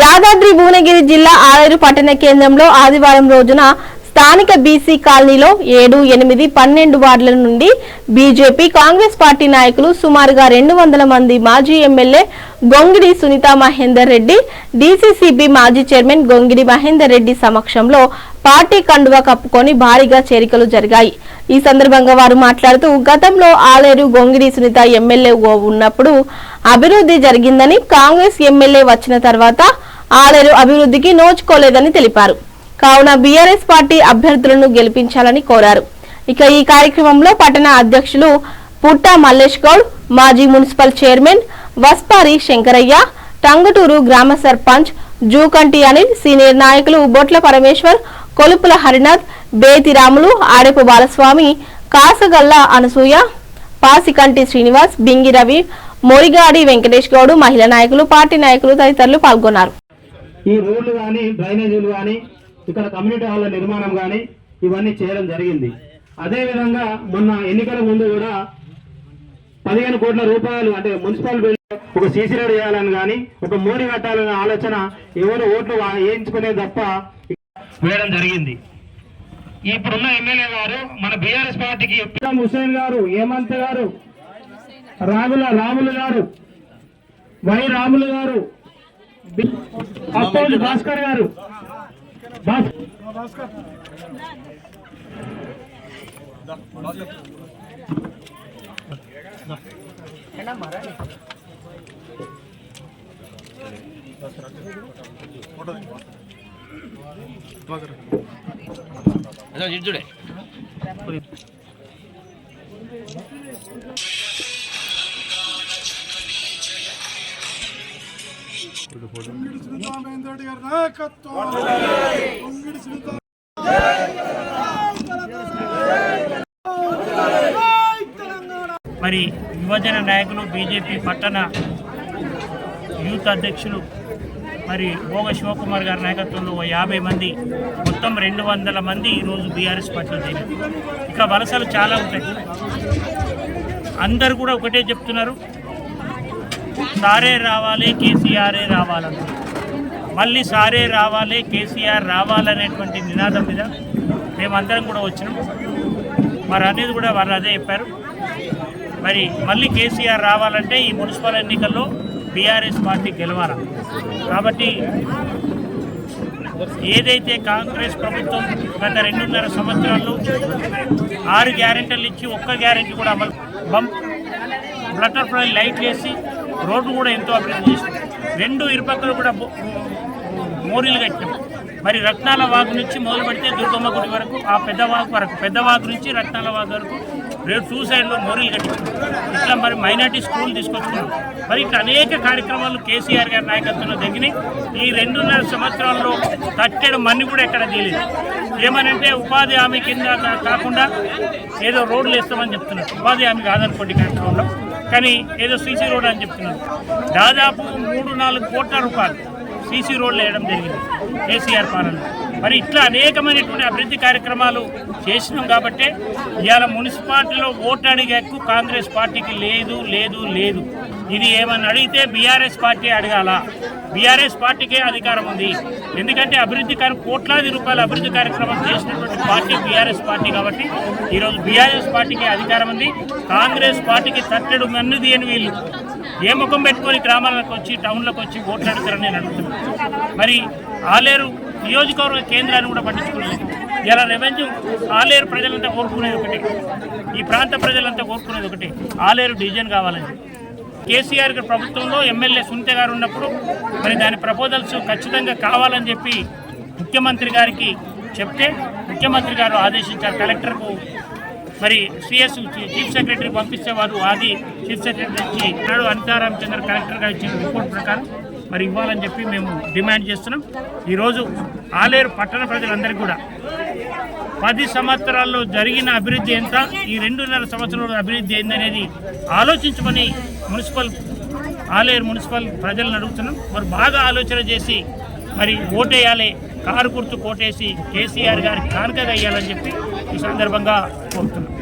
యాదాద్రి భువనగిరి జిల్లా ఆలేరు పట్టణ కేంద్రంలో ఆదివారం రోజున స్థానిక బీసీ కాలనీలో 7, 8, 12 వార్డుల నుండి బీజేపీ కాంగ్రెస్ పార్టీ నాయకులు సుమారుగా 200 మంది మాజీ ఎమ్మెల్యే గొంగిడి సునీత మహేందర్ రెడ్డి, డీసీసీబీ మాజీ చైర్మన్ గొంగిడి మహేందర్ రెడ్డి సమక్షంలో పార్టీ కండువా కప్పుకొని భారీగా చేరికలు జరిగాయి. ఈ సందర్భంగా వారు మాట్లాడుతూ గతంలో ఆలేరు గొంగిడి సునీత ఎమ్మెల్యే ఉన్నప్పుడు అభివృద్ధి జరిగిందని, కాంగ్రెస్ ఎమ్మెల్యే వచ్చిన తర్వాత ఆలేరు అభివృద్ధికి నోచుకోలేదని తెలిపారు. కావున బీఆర్ఎస్ పార్టీ అభ్యర్థులను గెలిపించాలని కోరారు. ఇక ఈ కార్యక్రమంలో పట్టణ అధ్యక్షులు పుట్ట మల్లేష్ గౌడ్, మాజీ మున్సిపల్ చైర్మన్ వస్పారి శంకరయ్య, టంగుటూరు గ్రామ సర్పంచ్ జూకంటి అనిల్, సీనియర్ నాయకులు బొట్ల పరమేశ్వర్, కొలుపుల హరినాథ్, బేతి రాములు, ఆడెపు బాలస్వామి, కాసగల్ల అనసూయ, పాసికంటి శ్రీనివాస్, బింగి రవి, మోరిగాడి వెంకటేష్ గౌడ్, మహిళా నాయకులు, పార్టీ నాయకులు తదితరులు పాల్గొన్నారు. ఈ రోడ్లు కానీ, డ్రైనేజీలు కానీ, ఇక్కడ కమ్యూనిటీ హాల్ల నిర్మాణం కానీ ఇవన్నీ చేయడం జరిగింది. అదేవిధంగా మొన్న ఎన్నికల ముందు కూడా 15 కోట్ల రూపాయలు అంటే మున్సిపల్ ఒక సీసీ రోడ్ చేయాలని కానీ, ఒక మోరీ కట్టాలనే ఆలోచన ఎవరు ఓట్లు వేయించుకునే తప్ప వేయడం జరిగింది. ఇప్పుడున్న ఎమ్మెల్యే గారు మన బీఆర్ఎస్ పార్టీకి హుసేన్ గారు, హేమంత్ గారు, రాములు గారు, వై రాములు గారు, అప్పౌజ్ భాస్కర్ గారు, जुड़े మరి యువజన నాయకులు బీజేపీ పట్టణ యూత్ అధ్యక్షులు మరి భోగ శివకుమార్ గారి నాయకత్వంలో 50 మంది, మొత్తం 200 మంది ఈరోజు బీఆర్ఎస్ పార్టీలో చేరారు. ఇక వలసలు చాలా ఉంటాయి. అందరు కూడా ఒకటే చెప్తున్నారు, సారే రావాలి, కేసీఆరే రావాలని. మళ్ళీ సారే రావాలి, కేసీఆర్ రావాలనేటువంటి నినాదం మీద మేమందరం కూడా వచ్చినాం. మరి అనేది కూడా వారు అదే చెప్పారు. మరి మళ్ళీ కేసీఆర్ రావాలంటే ఈ మున్సిపల్ ఎన్నికల్లో బీఆర్ఎస్ పార్టీ గెలవాలి. కాబట్టి ఏదైతే కాంగ్రెస్ ప్రభుత్వం గత 2.5 సంవత్సరాల్లో 6 గ్యారెంటీలు ఇచ్చి ఒక్క గ్యారెంటీ కూడా అమలు, బటర్ఫ్లై లైట్ వేసి రోడ్డు కూడా ఎంతో అభివృద్ధి చేసింది. 2 ఇరుపక్కలు కూడా మోరీలు కట్టినాం. మరి రత్నాల వాగు నుంచి మొదలు పెడితే దుర్గమ్మ గుడి వరకు, ఆ పెద్ద వాగు నుంచి రత్నాల వాగు వరకు 2 సైడ్లో మోరీలు కట్టించాం. ఇట్లా మరి మైనార్టీ స్కూల్ తీసుకొచ్చుకున్నాం. మరి ఇట్లా అనేక కార్యక్రమాలు కేసీఆర్ గారి నాయకత్వంలో జరిగినాయి. ఈ 2.5 సంవత్సరాల్లో తట్టెడు మన్ని కూడా ఎక్కడ తెలియదు. ఏమనంటే ఉపాధి హామీ కింద కాకుండా ఏదో రోడ్లు వేస్తామని చెప్తున్నారు. ఉపాధి హామీ కాదనుకోండి కార్యక్రమంలో, కానీ ఏదో సీసీ రోడ్ అని చెప్తున్నారు. దాదాపు 3-4 కోట్ల రూపాయలు సీసీ రోడ్లు వేయడం జరిగింది కేసీఆర్ పాలన. మరి ఇట్లా అనేకమైనటువంటి అభివృద్ధి కార్యక్రమాలు చేసినాం. కాబట్టి ఇవాళ మున్సిపాలిటీలో ఓటు అడిగే హక్కు కాంగ్రెస్ పార్టీకి లేదు లేదు లేదు. ఇది ఏమని అడిగితే బీఆర్ఎస్ పార్టీ అడగాల. బీఆర్ఎస్ పార్టీకే అధికారం ఉంది. ఎందుకంటే అభివృద్ధి కోట్లాది రూపాయల అభివృద్ధి కార్యక్రమాలు చేసినటువంటి పార్టీ బీఆర్ఎస్ పార్టీ. కాబట్టి ఈరోజు బీఆర్ఎస్ పార్టీకే అధికారం ఉంది. కాంగ్రెస్ పార్టీకి తట్టెడు మన్నుది అని వీళ్ళు ఏ ముఖం పెట్టుకొని గ్రామాలకు వచ్చి, టౌన్లకు వచ్చి ఓట్లు అడుగుతారని నేను అడుగుతున్నాను. మరి ఆలేరు నియోజకవర్గ కేంద్రాన్ని కూడా పట్టించుకోలేదు. ఇలా రెవెన్యూ ఆలేరు ప్రజలంతా కోరుకునేది ఒకటి, ఈ ప్రాంత ప్రజలంతా కోరుకునేది ఒకటి, ఆలేరు డివిజన్ కావాలని. కేసీఆర్ గారి ప్రభుత్వంలో ఎమ్మెల్యే సునీత గారు ఉన్నప్పుడు మరి దాని ప్రపోజల్స్ ఖచ్చితంగా కావాలని చెప్పి ముఖ్యమంత్రి గారికి చెప్తే ముఖ్యమంత్రి గారు ఆదేశించారు. కలెక్టర్కు మరి సిఎస్ చీఫ్ సెక్రటరీ పంపిస్తే వారు ఆది చీఫ్ సెక్రటరీకి నాడు అనితారామచంద్ర కలెక్టర్గా ఇచ్చిన రిపోర్ట్ ప్రకారం మరి ఇవ్వాలని చెప్పి మేము డిమాండ్ చేస్తున్నాం. ఈరోజు ఆలేరు పట్టణ ప్రజలందరికీ కూడా 10 సంవత్సరాల్లో జరిగిన అభివృద్ధి ఎంత, ఈ 2.5 సంవత్సరాల అభివృద్ధి ఏందనేది ఆలోచించమని ఆలేరు మున్సిపల్ ప్రజలను అడుగుతున్నాం. మరి బాగా ఆలోచన చేసి మరి ఓటేయాలి, కారు గుర్తు కోటేసి కేసీఆర్ గారికి కానుకగా వేయాలని చెప్పి ఈ సందర్భంగా కోరుతున్నాం.